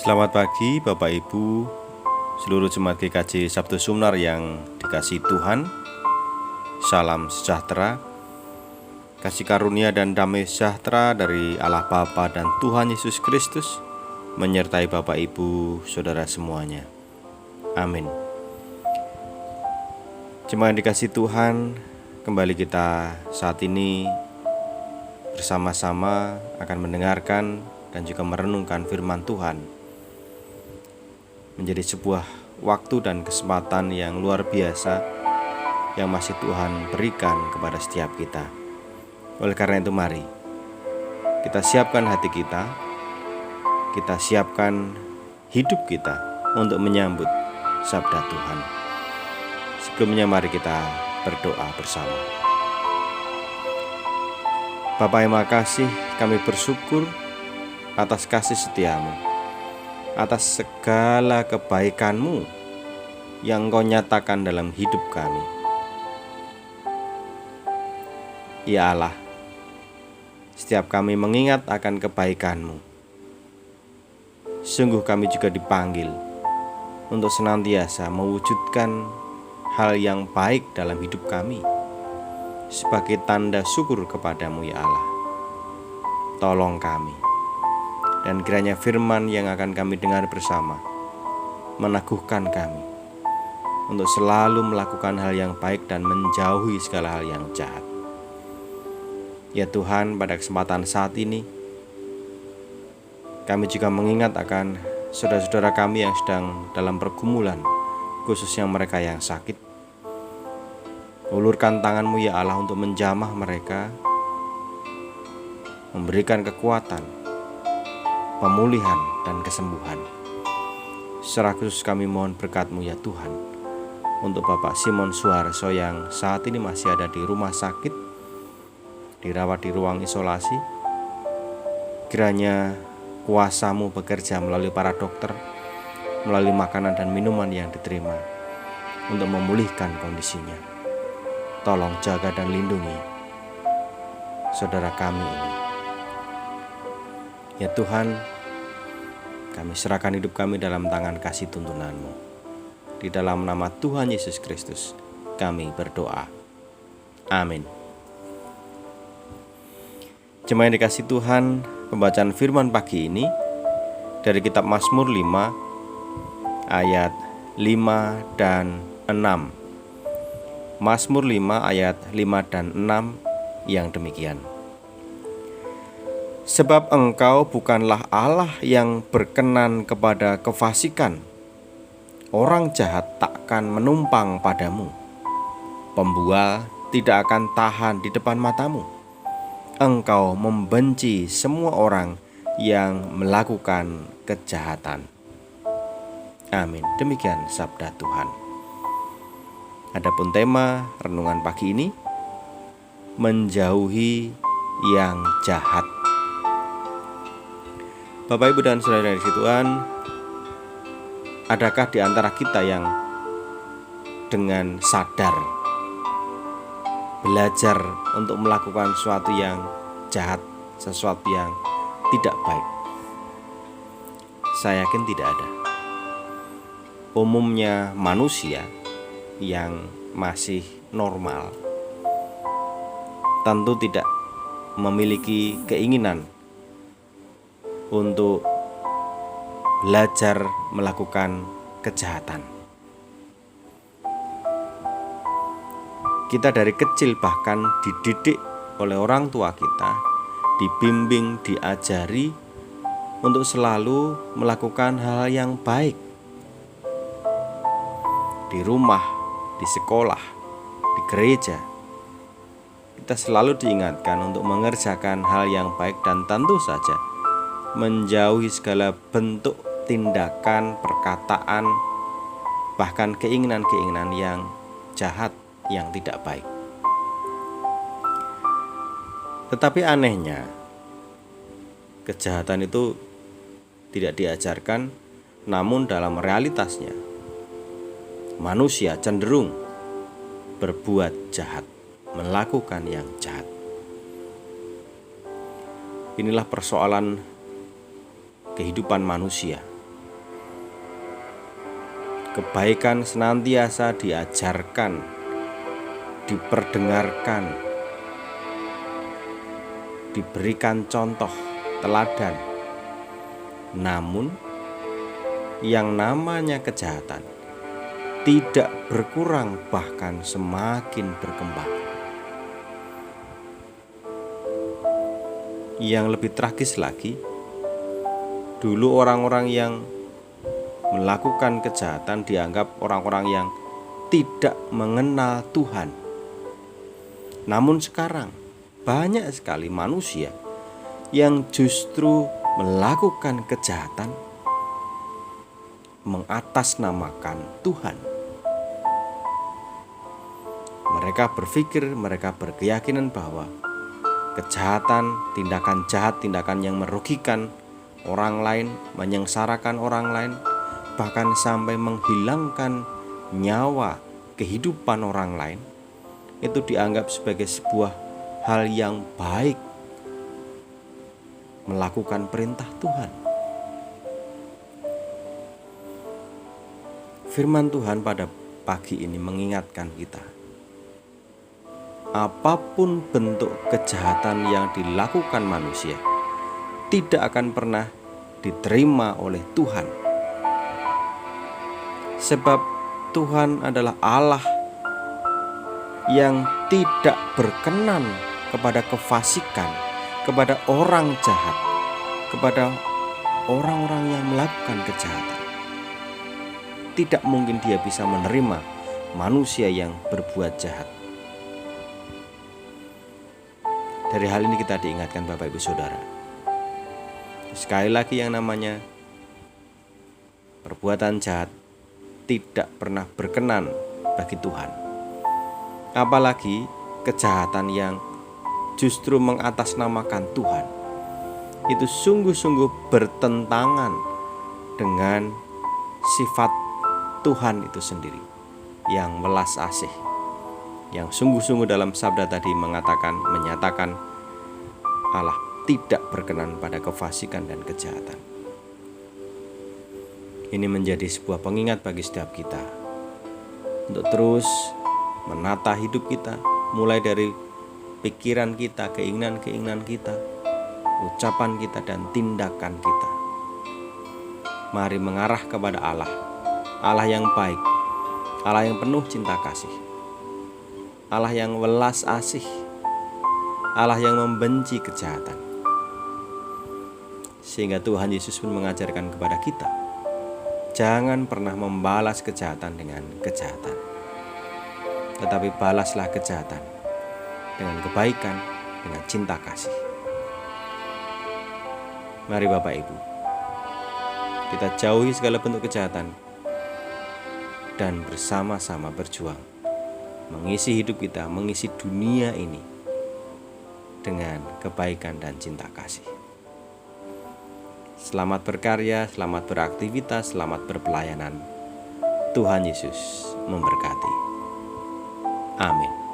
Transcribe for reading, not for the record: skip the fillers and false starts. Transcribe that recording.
Selamat pagi Bapak Ibu, seluruh jemaat GKJ Sabtu Sumnar yang dikasihi Tuhan. Salam sejahtera, kasih karunia dan damai sejahtera dari Allah Bapa dan Tuhan Yesus Kristus menyertai Bapak Ibu saudara semuanya. Amin. Jemaat yang dikasihi Tuhan, kembali kita saat ini bersama-sama akan mendengarkan dan juga merenungkan firman Tuhan. Menjadi sebuah waktu dan kesempatan yang luar biasa yang masih Tuhan berikan kepada setiap kita. Oleh karena itu mari kita siapkan hati kita siapkan hidup kita untuk menyambut sabda Tuhan. Sebelumnya mari kita berdoa bersama. Bapa yang Maha Kasih, kami bersyukur atas kasih setiamu, atas segala kebaikan-Mu yang Engkau nyatakan dalam hidup kami. Ya Allah, setiap kami mengingat akan kebaikan-Mu, sungguh kami juga dipanggil untuk senantiasa mewujudkan hal yang baik dalam hidup kami sebagai tanda syukur kepadamu ya Allah. Tolong kami, dan kiranya firman yang akan kami dengar bersama meneguhkan kami untuk selalu melakukan hal yang baik dan menjauhi segala hal yang jahat. Ya Tuhan, pada kesempatan saat ini kami juga mengingat akan saudara-saudara kami yang sedang dalam pergumulan, khususnya mereka yang sakit. Ulurkan tangan-Mu ya Allah untuk menjamah mereka, memberikan kekuatan, pemulihan dan kesembuhan. Secara khusus kami mohon berkat-Mu ya Tuhan untuk Bapak Simon Suharso yang saat ini masih ada di rumah sakit, dirawat di ruang isolasi. Kiranya kuasa-Mu bekerja melalui para dokter, melalui makanan dan minuman yang diterima untuk memulihkan kondisinya. Tolong jaga dan lindungi saudara kami ini. Ya Tuhan, kami serahkan hidup kami dalam tangan kasih tuntunan-Mu. Di dalam nama Tuhan Yesus Kristus kami berdoa. Amin. Jemaat yang dikasihi Tuhan, pembacaan firman pagi ini dari kitab Mazmur 5 ayat 5 dan 6. Mazmur 5 ayat 5 dan 6 yang demikian. Sebab Engkau bukanlah Allah yang berkenan kepada kefasikan. Orang jahat takkan menumpang padamu. Pembual tidak akan tahan di depan matamu. Engkau membenci semua orang yang melakukan kejahatan. Amin. Demikian sabda Tuhan. Adapun tema renungan pagi ini, menjauhi yang jahat. Bapak, Ibu, dan saudara di Tuhan, adakah di antara kita yang dengan sadar belajar untuk melakukan sesuatu yang jahat, sesuatu yang tidak baik? Saya yakin tidak ada. Umumnya manusia yang masih normal tentu tidak memiliki keinginan untuk belajar melakukan kejahatan. Kita dari kecil bahkan dididik oleh orang tua kita, dibimbing, diajari untuk selalu melakukan hal yang baik. Di rumah, di sekolah, di gereja, kita selalu diingatkan untuk mengerjakan hal yang baik dan tentu saja menjauhi segala bentuk tindakan, perkataan, bahkan keinginan-keinginan yang jahat, yang tidak baik. Tetapi anehnya, kejahatan itu tidak diajarkan, namun dalam realitasnya manusia cenderung berbuat jahat, melakukan yang jahat. Inilah persoalan kehidupan manusia. kebaikan senantiasa diajarkan, diperdengarkan, diberikan contoh teladan. Namun yang namanya kejahatan tidak berkurang, bahkan semakin berkembang. Yang lebih tragis lagi, dulu orang-orang yang melakukan kejahatan dianggap orang-orang yang tidak mengenal Tuhan. Namun sekarang banyak sekali manusia yang justru melakukan kejahatan mengatasnamakan Tuhan. Mereka berpikir, mereka berkeyakinan bahwa kejahatan, tindakan jahat, tindakan yang merugikan orang lain, menyengsarakan orang lain, bahkan sampai menghilangkan nyawa, kehidupan orang lain, itu dianggap sebagai sebuah hal yang baik, melakukan perintah Tuhan. Firman Tuhan pada pagi ini mengingatkan kita, apapun bentuk kejahatan yang dilakukan manusia tidak akan pernah diterima oleh Tuhan. Sebab Tuhan adalah Allah yang tidak berkenan kepada kefasikan, kepada orang jahat, kepada orang-orang yang melakukan kejahatan. Tidak mungkin Dia bisa menerima manusia yang berbuat jahat. Dari hal ini kita diingatkan Bapak Ibu Saudara, sekali lagi yang namanya perbuatan jahat tidak pernah berkenan bagi Tuhan. Apalagi kejahatan yang justru mengatasnamakan Tuhan, itu sungguh-sungguh bertentangan dengan sifat Tuhan itu sendiri yang welas asih, yang sungguh-sungguh dalam sabda tadi menyatakan Allah tidak berkenan pada kefasikan dan kejahatan. Ini menjadi sebuah pengingat bagi setiap kita untuk terus menata hidup kita, mulai dari pikiran kita, keinginan-keinginan kita, ucapan kita, dan tindakan kita. Mari mengarah kepada Allah yang baik, Allah yang penuh cinta kasih, Allah yang welas asih, Allah yang membenci kejahatan. Sehingga Tuhan Yesus pun mengajarkan kepada kita, jangan pernah membalas kejahatan dengan kejahatan, tetapi balaslah kejahatan dengan kebaikan, dengan cinta kasih. Mari Bapak Ibu, kita jauhi segala bentuk kejahatan dan bersama-sama berjuang mengisi hidup kita, mengisi dunia ini dengan kebaikan dan cinta kasih. Selamat berkarya, selamat beraktivitas, selamat berpelayanan. Tuhan Yesus memberkati. Amin.